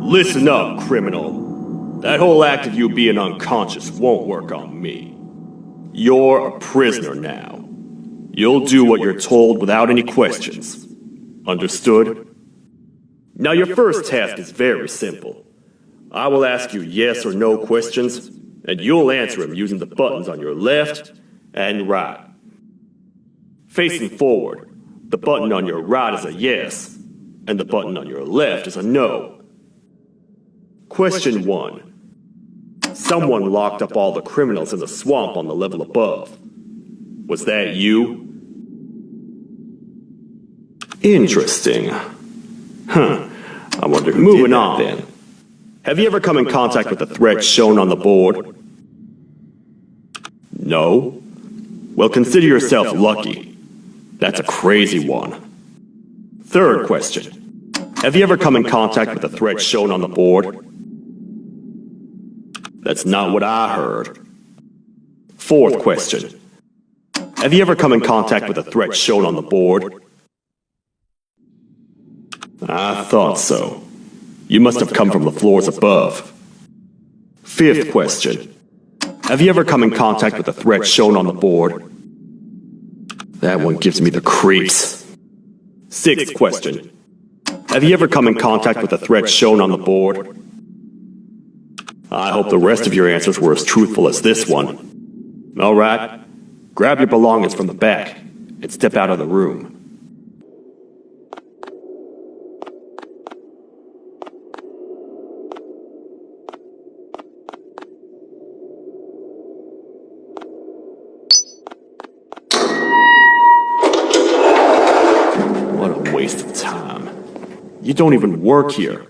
Listen up, criminal. That whole act of you being unconscious won't work on me. You're a prisoner now. You'll do what you're told without any questions. Understood? Now your first task is very simple. I will ask you yes or no questions, and you'll answer them using the buttons on your left and right. Facing forward, the button on your right is a yes, and the button on your left is a no. Question 1. Someone locked up all the criminals in the swamp on the level above. Was that you? Interesting. Huh. I wonder who Moving on, then. Have you ever come in contact with the threat shown on the board? No? Well, consider yourself lucky. That's a crazy one. Third question. Have you ever come in contact with the threat shown on the board? That's not what I heard. Fourth question. Have you ever come in contact with the threat shown on the board? I thought so. You must have come from the floors above. Fifth question. Have you ever come in contact with the threat shown on the board? That one gives me the creeps. Sixth question. Have you ever come in contact with the threat shown on the board? I hope the rest of your answers were as truthful as this one. All right, grab your belongings from the back and step out of the room. What a waste of time. You don't even work here.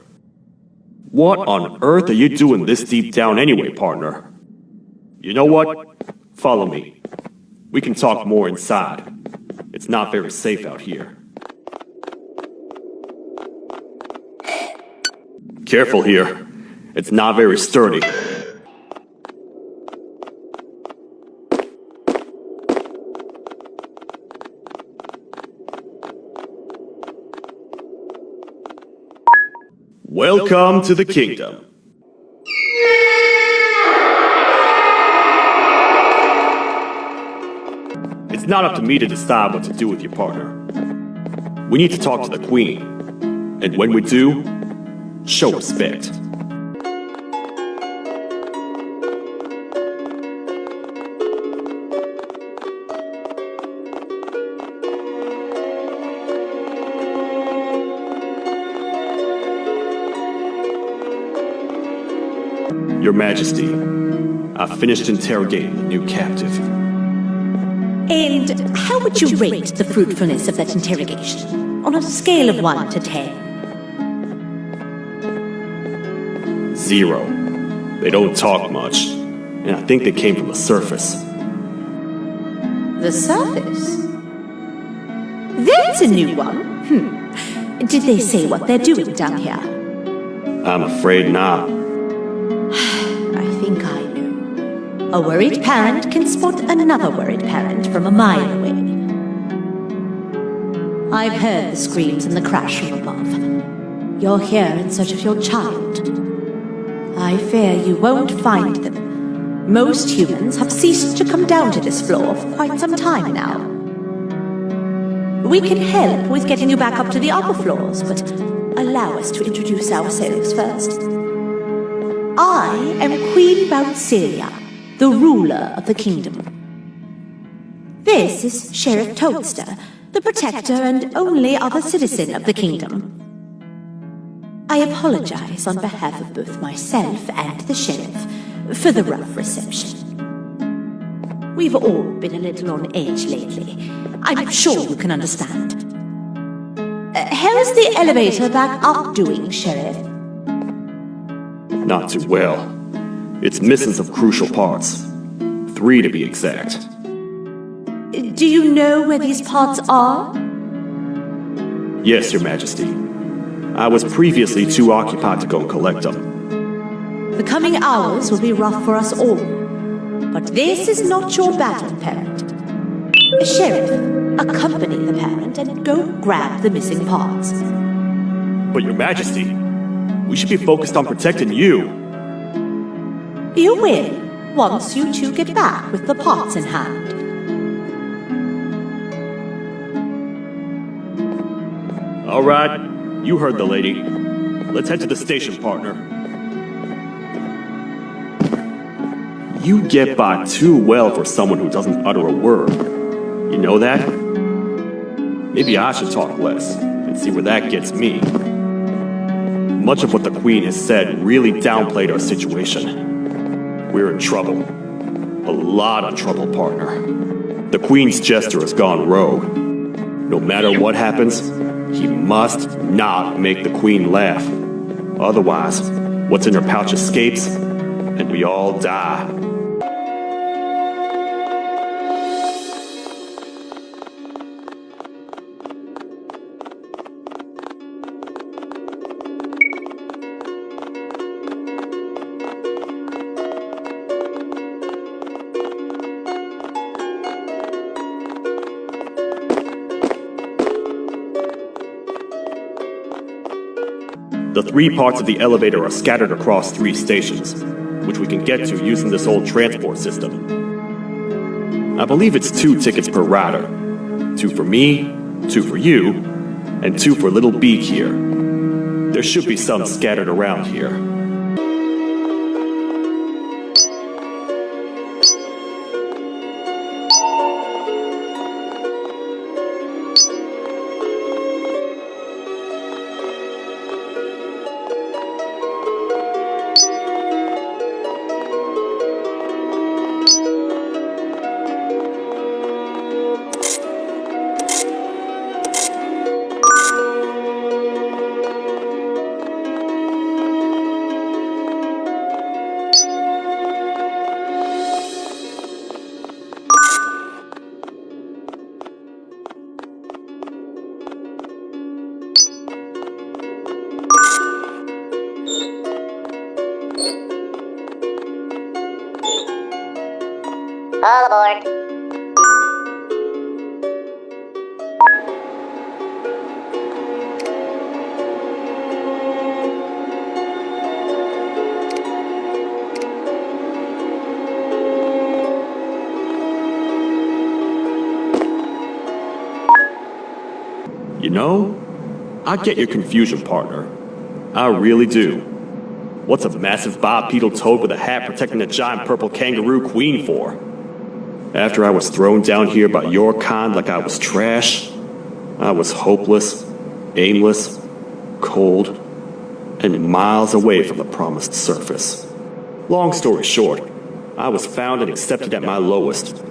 What on earth are you doing this deep down anyway, partner? You know what? Follow me. We can talk more inside. It's not very safe out here. Careful here. It's not very sturdy. Welcome to the kingdom. It's not up to me to decide what to do with your partner. We need to talk to the queen. And when we do, show respect. Your Majesty, I've finished interrogating the new captive. And how would you rate the fruitfulness of that interrogation, on a scale of 1 to 10? 0. They don't talk much, and I think they came from the surface. The surface? There's a new one. Did they say what they're doing down here? I'm afraid not. I think I know. A worried parent can spot another worried parent from a mile away. I've heard the screams and the crash from above. You're here in search of your child. I fear you won't find them. Most humans have ceased to come down to this floor for quite some time now. We can help with getting you back up to the upper floors, but allow us to introduce ourselves first. I am Queen Bouncelia, the ruler of the kingdom. This is Sheriff Toadster, the protector and only other citizen of the kingdom. I apologize on behalf of both myself and the sheriff for the rough reception. We've all been a little on edge lately. I'm sure you can understand. How's the elevator back up doing, Sheriff? Not too well. It's missing some crucial parts. 3 to be exact. Do you know where these parts are? Yes, Your Majesty. I was previously too occupied to go and collect them. The coming hours will be rough for us all. But this is not your battle, Parent. Sheriff, accompany the Parent and go grab the missing parts. But Your Majesty, we should be focused on protecting you. You will, once you two get back with the parts in hand. All right, you heard the lady. Let's head to the station, partner. You get by too well for someone who doesn't utter a word. You know that? Maybe I should talk less and see where that gets me. Much of what the Queen has said really downplayed our situation. We're in trouble. A lot of trouble, partner. The Queen's jester has gone rogue. No matter what happens, he must not make the Queen laugh. Otherwise, what's in her pouch escapes, and we all die. The 3 parts of the elevator are scattered across 3 stations, which we can get to using this old transport system. I believe it's 2 tickets per rider. 2 for me, 2 for you, and 2 for Little Beak here. There should be some scattered around here. All aboard. You know, I get your confusion, partner. I really do. What's a massive bipedal toad with a hat protecting a giant purple kangaroo queen for? After I was thrown down here by your kind like I was trash, I was hopeless, aimless, cold, and miles away from the promised surface. Long story short, I was found and accepted at my lowest.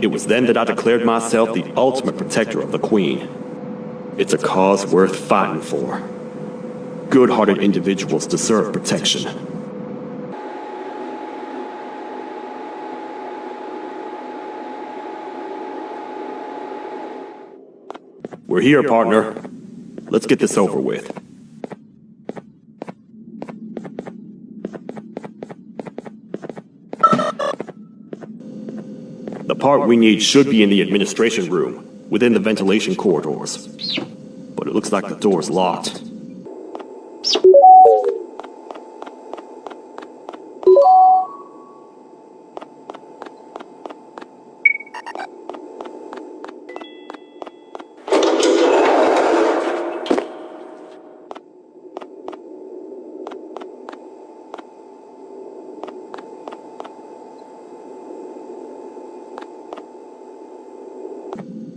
It was then that I declared myself the ultimate protector of the Queen. It's a cause worth fighting for. Good-hearted individuals deserve protection. We're here, partner. Let's get this over with. The part we need should be in the administration room, within the ventilation corridors. But it looks like the door's locked.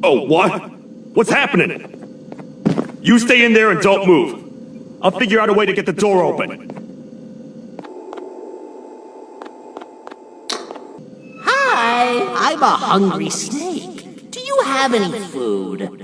Oh, what? What's happening? You stay in there and don't move. I'll figure out a way to get the door open. I'm a hungry snake. Do you have any food?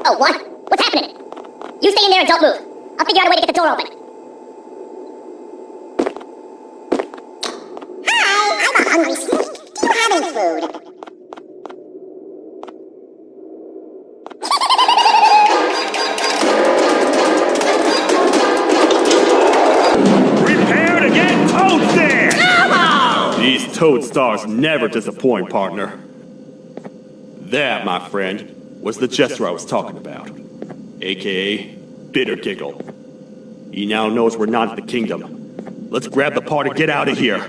Oh, what? What's happening? You stay in there and don't move. I'll figure out a way to get the door open. Hi, I'm a hungry snake. Do you have any food? Prepare to get toasted! These toad stars never disappoint, partner. That, my friend, was the jester I was talking about, aka Bitter Giggle. He now knows we're not at the kingdom. Let's grab the part and get out of here.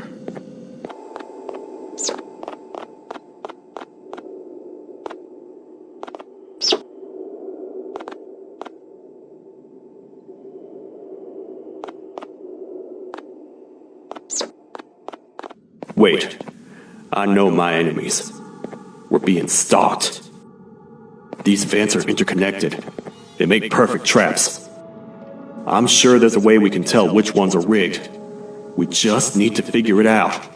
Wait, I know my enemies. We're being stalked. These vents are interconnected. They make perfect traps. I'm sure there's a way we can tell which ones are rigged. We just need to figure it out.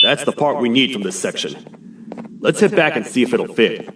That's the part we need from this section. Let's head back and see if it'll fit.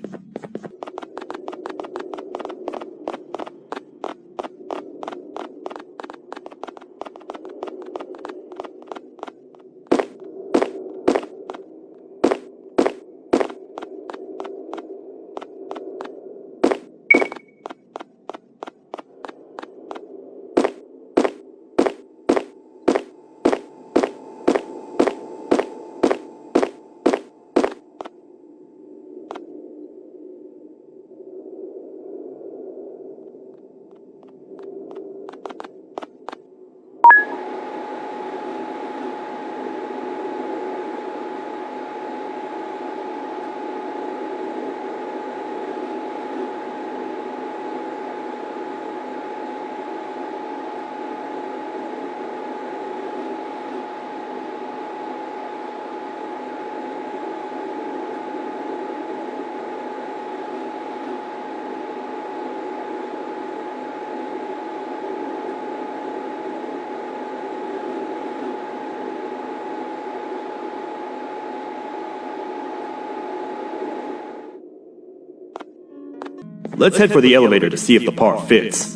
Let's head for the elevator to see if the part fits.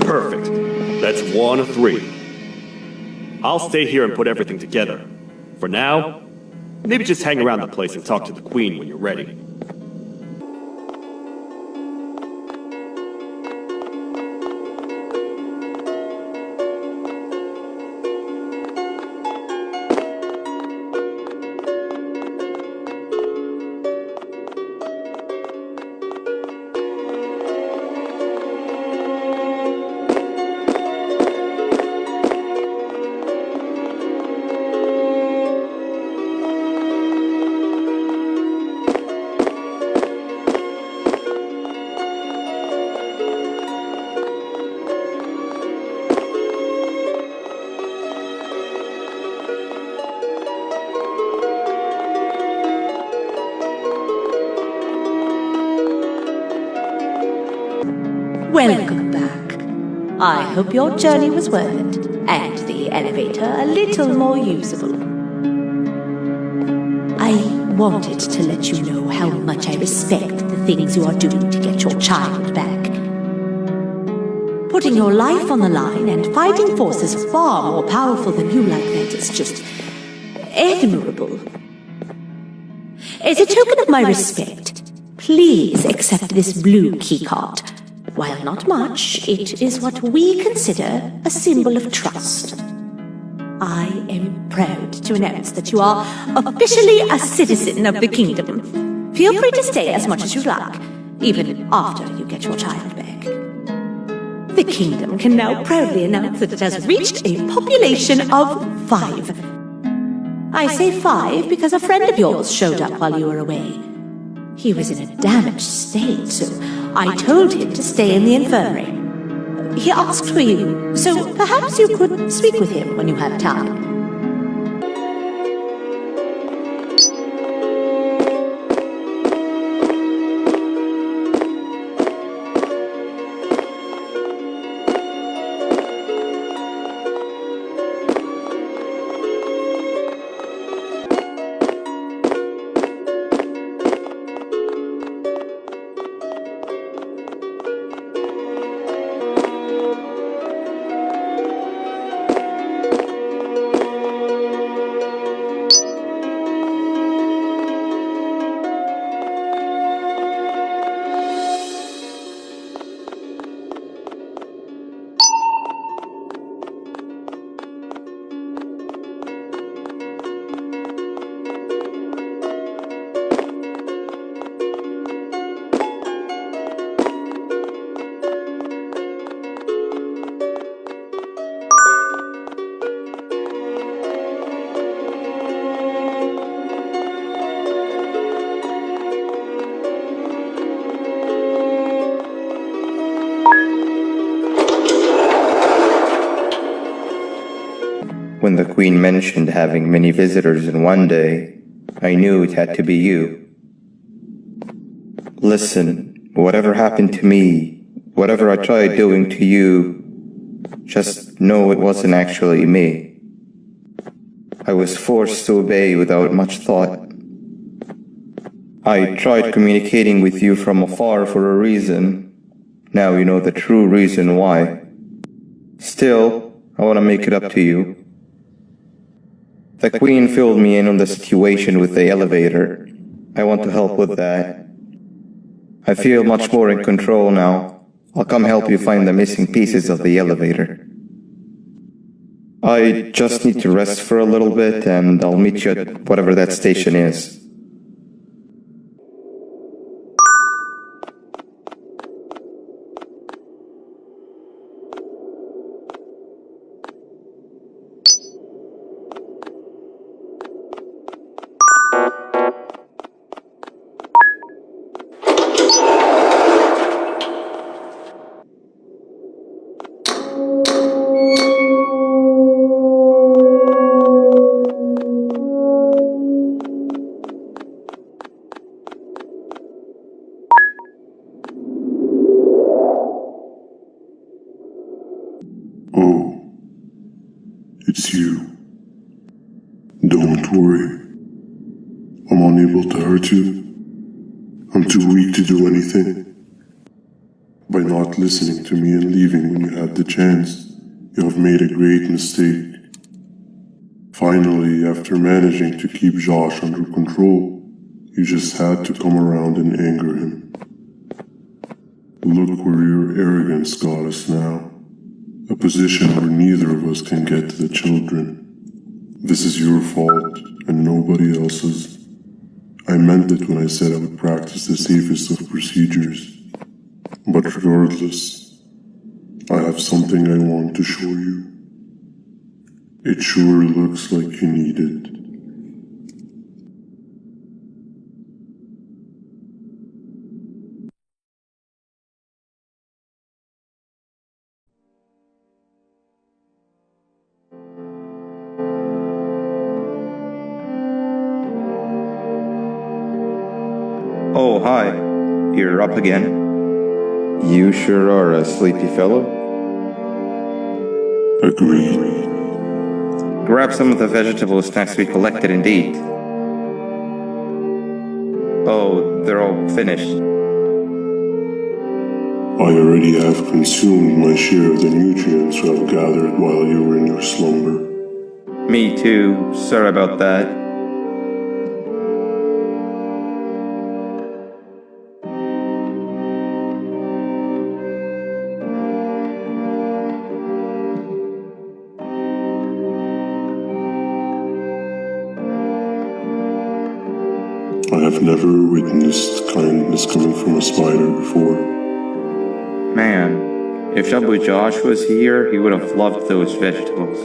Perfect. That's 1 of 3. I'll stay here and put everything together. For now, maybe just hang around the place and talk to the Queen when you're ready. Welcome back. I hope your journey was worth it, and the elevator a little more usable. I wanted to let you know how much I respect the things you are doing to get your child back. Putting your life on the line and fighting forces far more powerful than you like that is just admirable. As a token of my respect, please accept this blue keycard. While not much, it is what we consider a symbol of trust. I am proud to announce that you are officially a citizen of the kingdom. Feel free to stay as much as you like, even after you get your child back. The kingdom can now proudly announce that it has reached a population of 5. I say 5 because a friend of yours showed up while you were away. He was in a damaged state, so I told him to stay in the infirmary. He asked for you, so perhaps you could speak with him when you have time. When the Queen mentioned having many visitors in one day, I knew it had to be you. Listen, whatever happened to me, whatever I tried doing to you, just know it wasn't actually me. I was forced to obey without much thought. I tried communicating with you from afar for a reason. Now you know the true reason why. Still, I want to make it up to you. The Queen filled me in on the situation with the elevator. I want to help with that. I feel much more in control now. I'll come help you find the missing pieces of the elevator. I just need to rest for a little bit, and I'll meet you at whatever that station is. Oh, it's you. Don't worry. I'm unable to hurt you. I'm too weak to do anything. By not listening to me and leaving when you had the chance, you have made a great mistake. Finally, after managing to keep Josh under control, you just had to come around and anger him. Look where your arrogance got us now. A position where neither of us can get to the children. This is your fault, and nobody else's. I meant it when I said I would practice the safest of procedures. But regardless, I have something I want to show you. It sure looks like you need it. Oh, hi. You're up again. You sure are a sleepy fellow. Agreed. Grab some of the vegetable snacks we collected and eat. Oh, they're all finished. I already have consumed my share of the nutrients you have gathered while you were in your slumber. Me too. Sorry about that. I have never witnessed kindness coming from a spider before. Man, if Abu Josh was here, he would have loved those vegetables.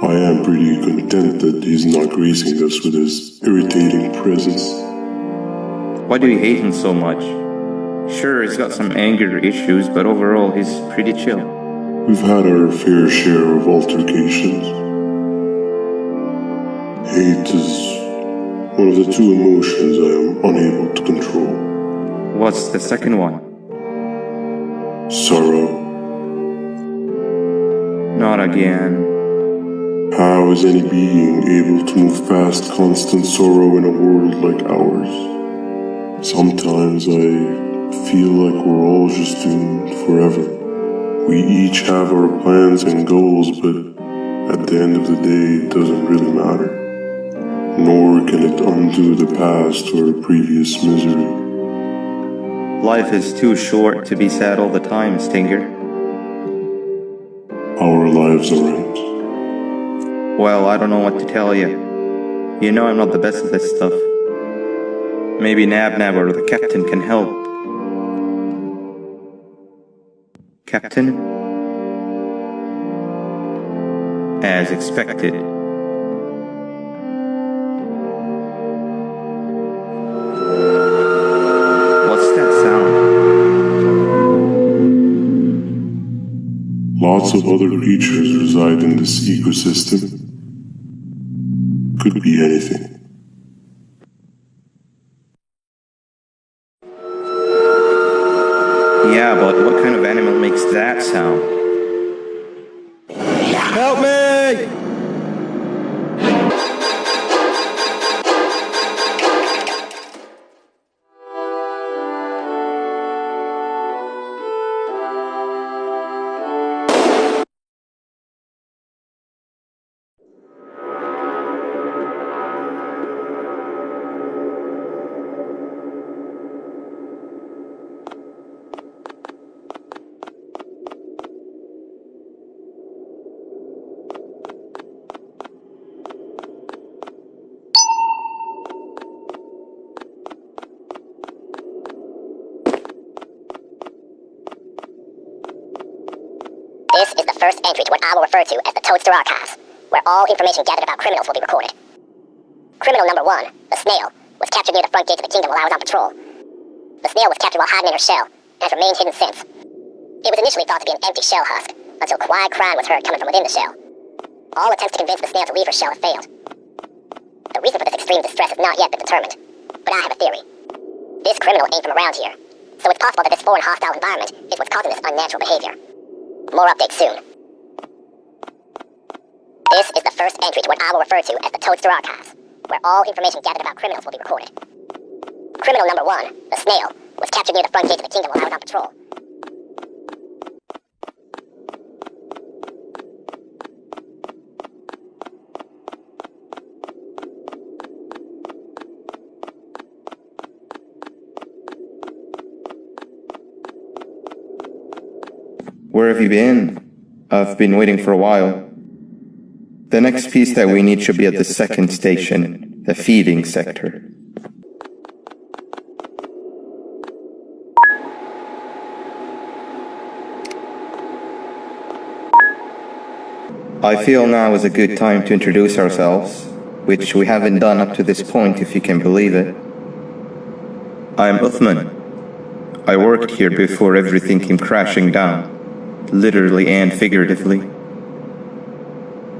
I am pretty content that he's not gracing us with his irritating presence. Why do you hate him so much? Sure, he's got some anger issues, but overall he's pretty chill. We've had our fair share of altercations. Hate is one of the two emotions I am unable to control. What's the second one? Sorrow. Not again. How is any being able to move past constant sorrow in a world like ours? Sometimes I feel like we're all just doomed forever. We each have our plans and goals, but at the end of the day, it doesn't really matter. Nor can it undo the past or previous misery. Life is too short to be sad all the time, Stinger. Our lives aren't. Well, I don't know what to tell you. You know I'm not the best at this stuff. Maybe Nab or the captain can help. Captain? As expected. What's that sound? Lots of other creatures reside in this ecosystem. Could be anything. Yeah, but what kind of animal makes that sound? Help me! This is the first entry to what I will refer to as the Toadster Archives, where all information gathered about criminals will be recorded. Criminal number 1, the snail, was captured near the front gate of the kingdom while I was on patrol. The snail was captured while hiding in her shell, and has remained hidden since. It was initially thought to be an empty shell husk, until quiet crying was heard coming from within the shell. All attempts to convince the snail to leave her shell have failed. The reason for this extreme distress has not yet been determined, but I have a theory. This criminal ain't from around here, so it's possible that this foreign hostile environment is what's causing this unnatural behavior. More updates soon. This is the first entry to what I will refer to as the Toadster Archives, where all information gathered about criminals will be recorded. Criminal number 1, the snail, was captured near the front gate of the kingdom while I was on patrol. Where have you been? I've been waiting for a while. The next piece that we need should be at the second station, the feeding sector. I feel now is a good time to introduce ourselves, which we haven't done up to this point, if you can believe it. I'm Uthman. I worked here before everything came crashing down, literally and figuratively.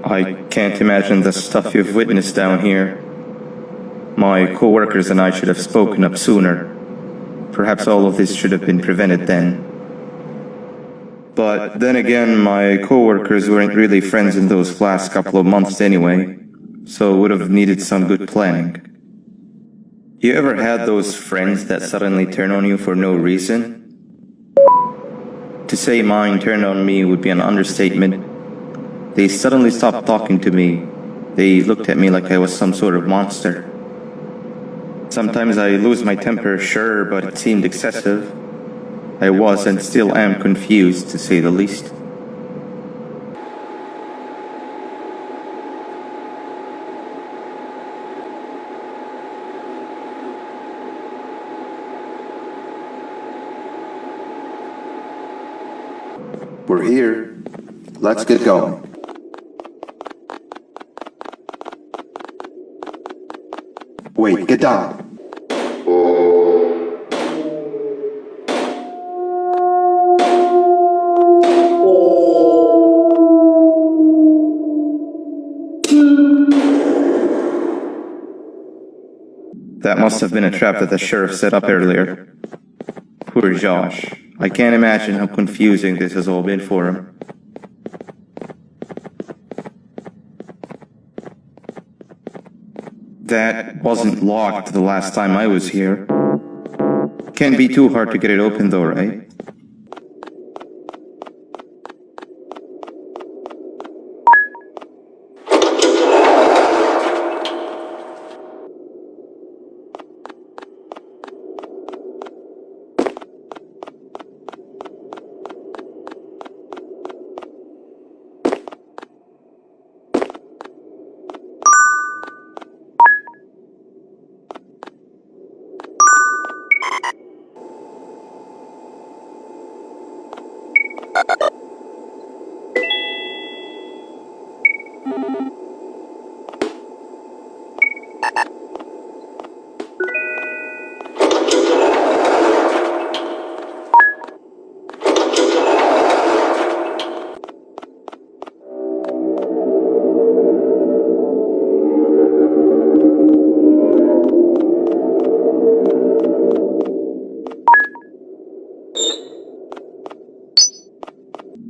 I can't imagine the stuff you've witnessed down here. My co-workers and I should have spoken up sooner. Perhaps all of this should have been prevented then. But then again, my co-workers weren't really friends in those last couple of months anyway, so would have needed some good planning. You ever had those friends that suddenly turn on you for no reason? To say mine turned on me would be an understatement. They suddenly stopped talking to me. They looked at me like I was some sort of monster. Sometimes I lose my temper, sure, but it seemed excessive. I was and still am confused, to say the least. We're here. Let's get going. Wait, get down. That must have been a trap that the sheriff set up earlier. Poor Josh. I can't imagine how confusing this has all been for him. That wasn't locked the last time I was here. Can't be too hard to get it open though, right?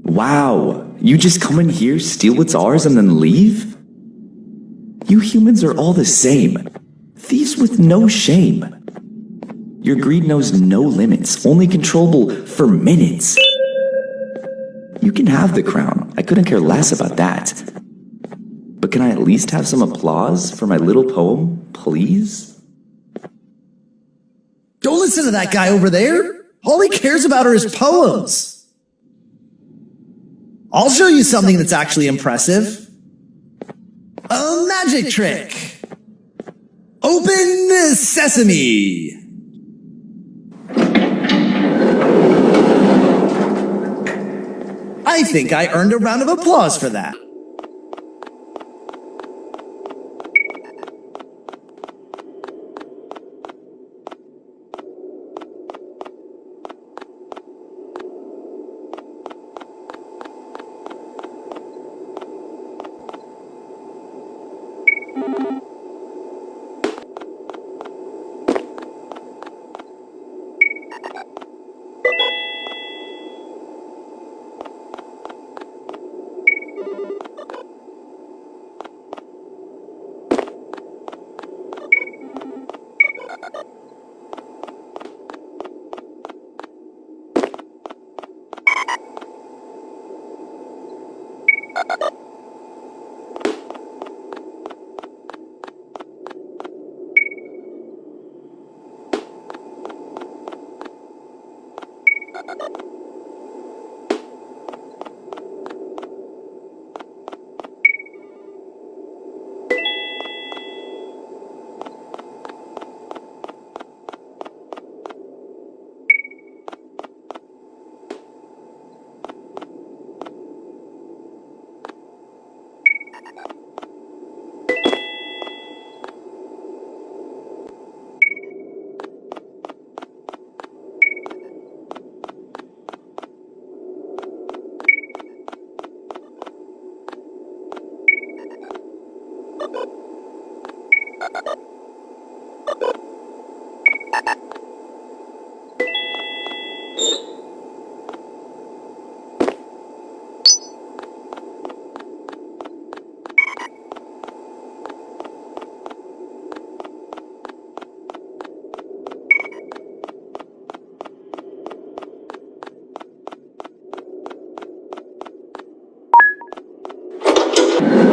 Wow, you just come in here, steal what's ours, and then leave? You humans are all the same. Thieves with no shame. Your greed knows no limits, only controllable for minutes. You can have the crown, I couldn't care less about that. But can I at least have some applause for my little poem, please? Don't listen to that guy over there. All he cares about are his poems. I'll show you something that's actually impressive. A magic trick. Open sesame. I I think I earned a round of applause for that.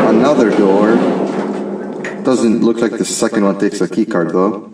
Another door. Doesn't look like the second one takes a keycard though.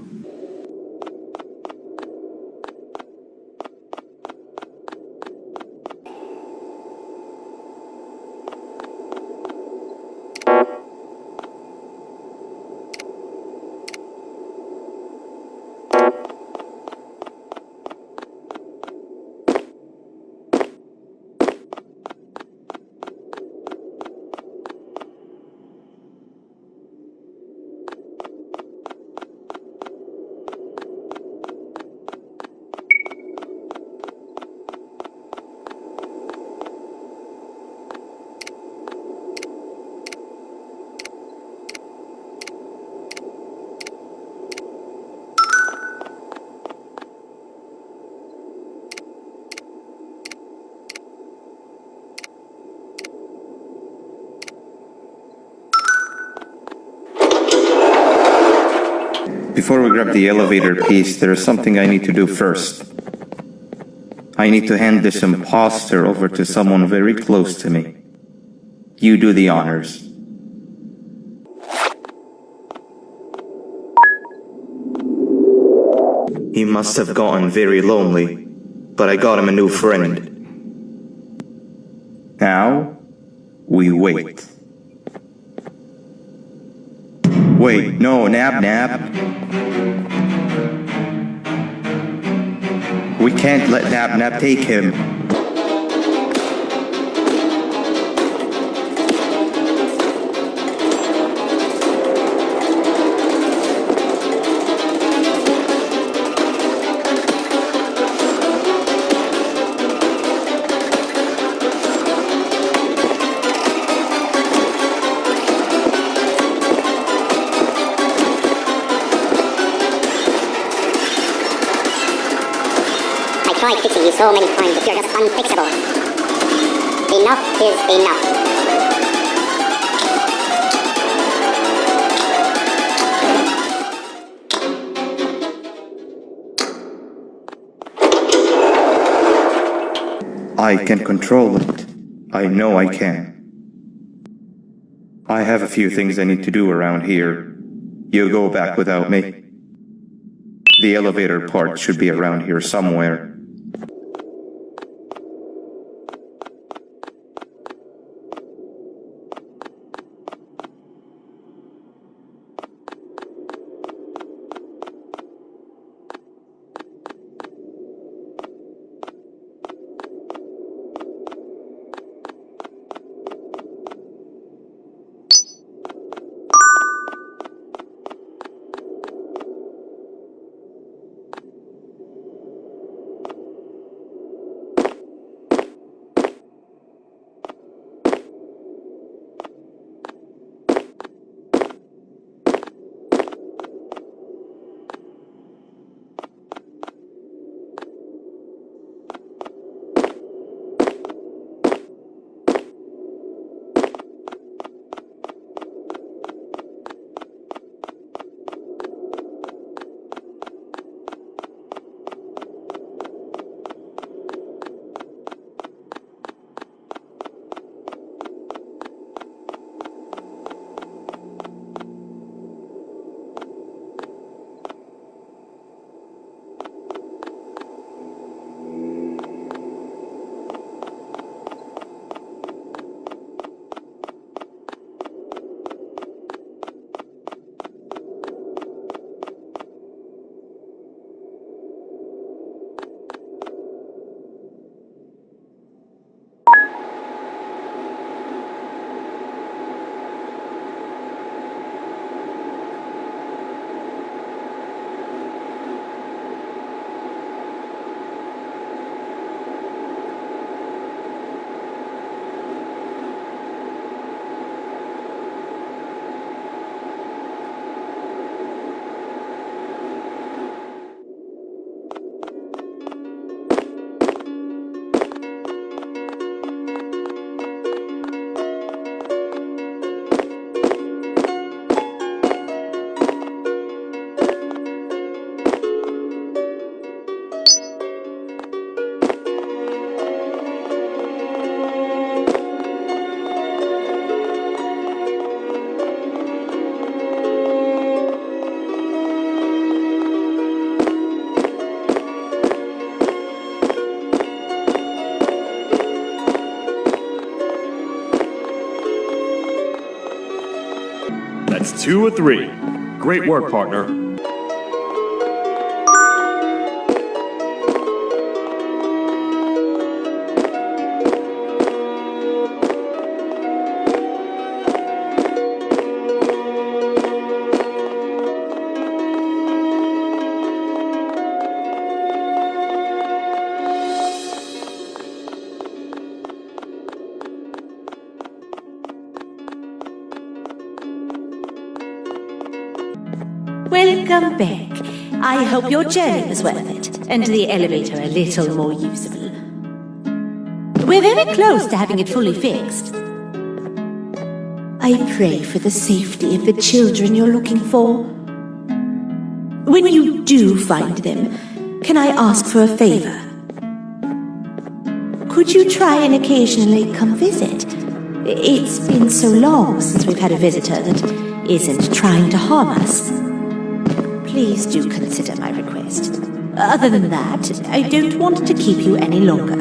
Before we grab the elevator piece, there is something I need to do first. I need to hand this imposter over to someone very close to me. You do the honors. He must have gotten very lonely, but I got him a new friend. Now, we wait. Wait, no, Nab. We can't let Nab take him. I tried fixing you so many times, but you're just unfixable. Enough is enough. I can control it. I know I can. I have a few things I need to do around here. You go back without me. The elevator part should be around here somewhere. That's 2 of 3. Great work, partner. Welcome back. I hope your journey was worth it, and the elevator a little more usable. We're very close to having it fully fixed. I pray for the safety of the children you're looking for. When you do find them, can I ask for a favor? Could you try and occasionally come visit? It's been so long since we've had a visitor that isn't trying to harm us. Please do consider my request. Other than that, I don't want to keep you any longer.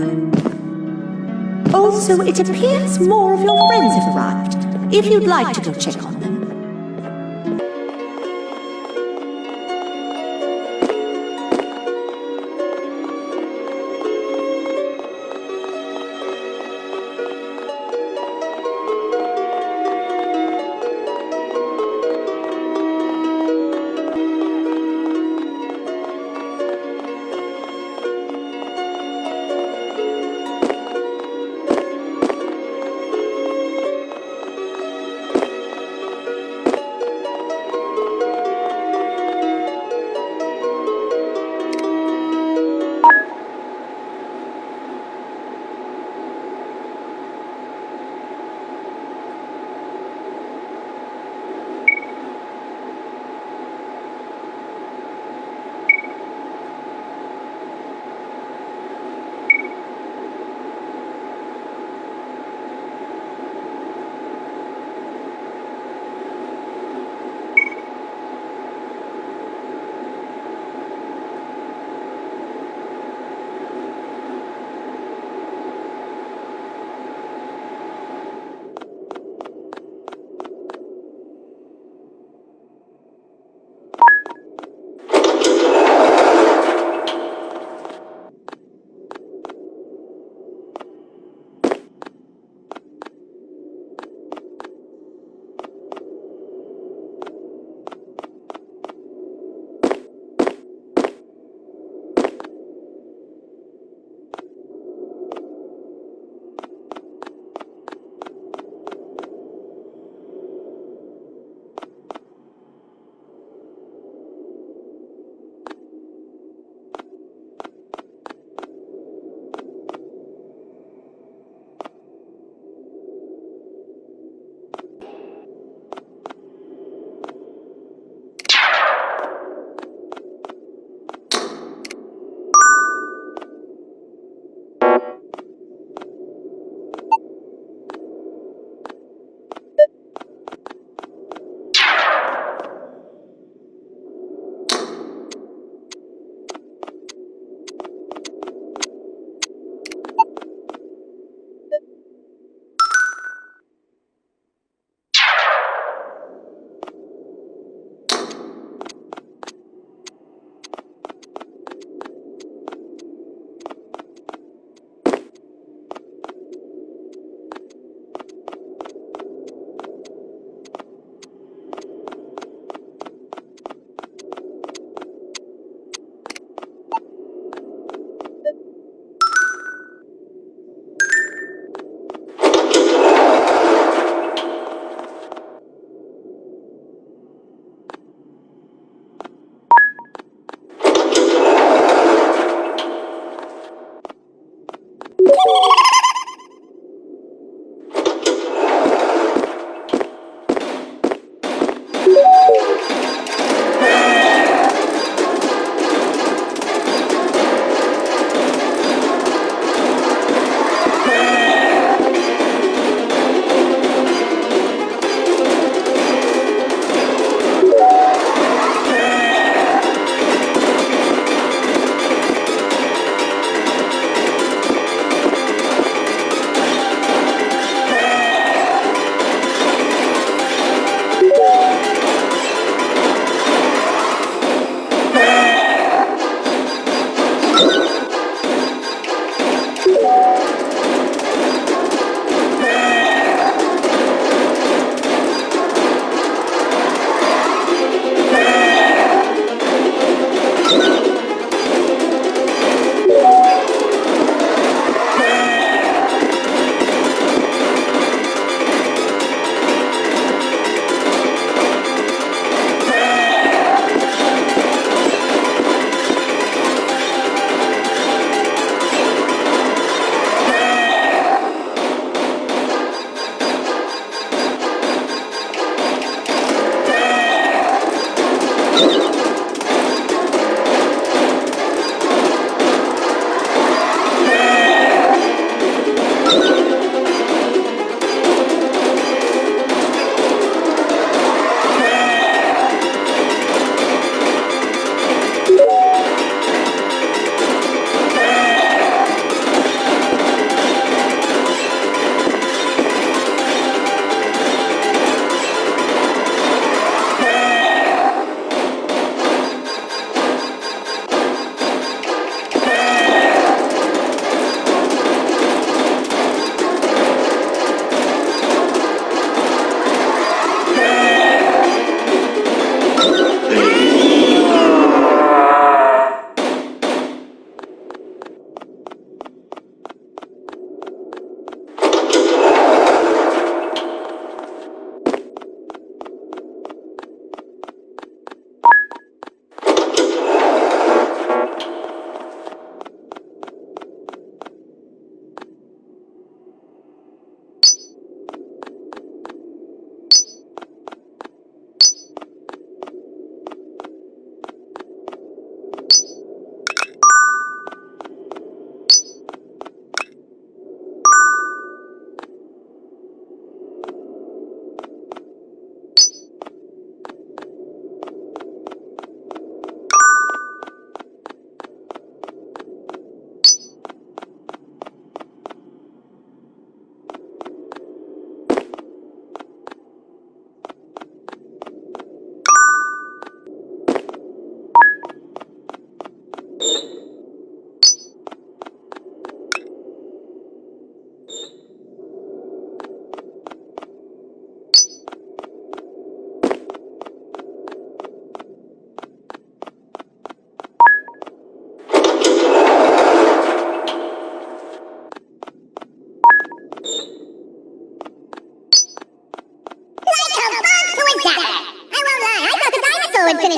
Also, it appears more of your friends have arrived, if you'd like to go check on them.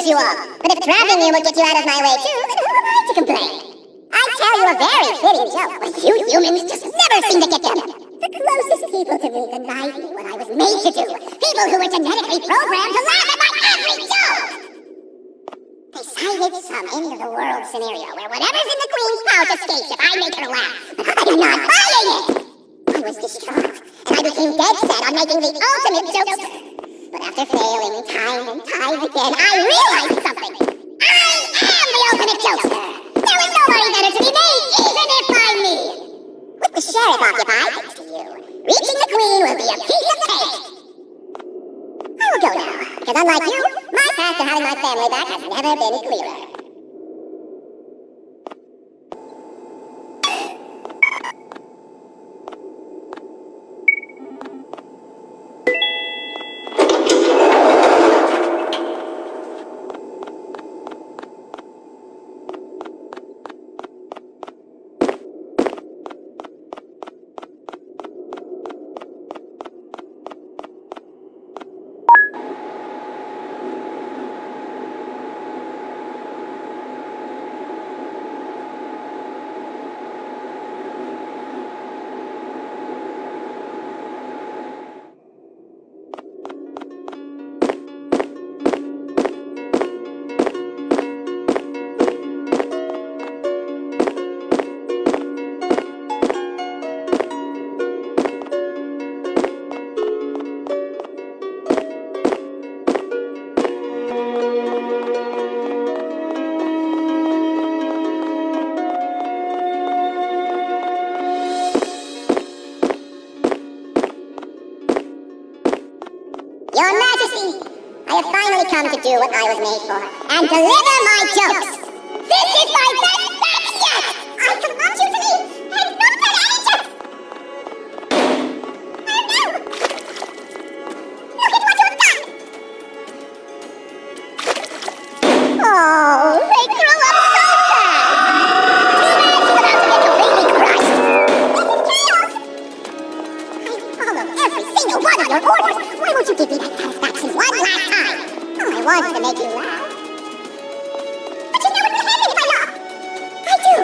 release you all. But if trapping you will get you out of my way too, then who am I to complain? I tell you a very fitting joke, but you humans just never seem to get them. The closest people to me denied me what I was made to do. People who were genetically programmed to laugh at my every joke! They cited some end-of-the-world scenario where whatever's in the Queen's pouch escapes if I make her laugh. But I am not buying it! I was distraught, and I became dead set on making the ultimate jokester. But after failing time and time again, I realized something. I am the ultimate jokester! There is nobody better to be made, even if I'm me! With the sheriff occupied, thanks to you, reaching the Queen will be a piece of cake! I will go now, because unlike you, my path to having my family back has never been clearer. Your Majesty, I have finally come to do what I was made for, and deliver my jokes! This is my best match yet! I command you to me, and not for any jokes! Oh no! Look at what you've done! Oh, they grew up so fast! Too bad she's about to get completely crushed! This is chaos! I followed every single one of your orders! Why won't you give me that satisfaction one last time? Oh, I wanted to make you laugh. But you know what will happen if I laugh? I do.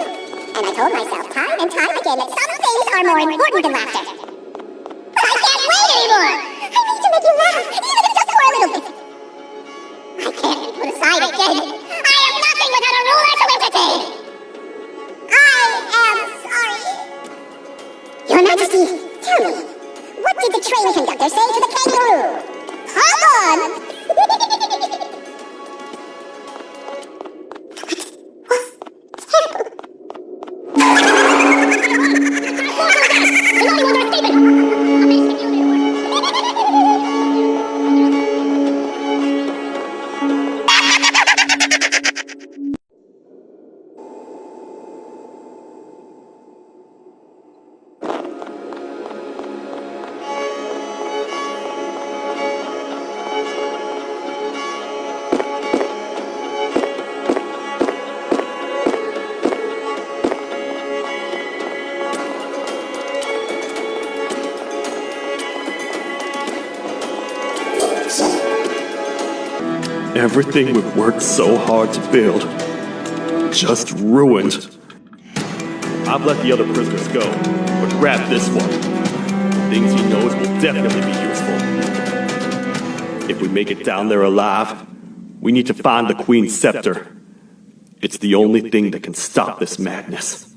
And I told myself time and time again that some things are more important than laughter. But I can't wait anymore! I need to make you laugh, even if it's just for a little bit. I can't be put aside again. I am nothing without a ruler to entertain. I am sorry. Your Majesty, tell me. What did the train conductor say to the kangaroo? Hold on! Everything we've worked so hard to build, just ruined. I've let the other prisoners go, but grab this one. Things he knows will definitely be useful. If we make it down there alive, we need to find the Queen's scepter. It's the only thing that can stop this madness.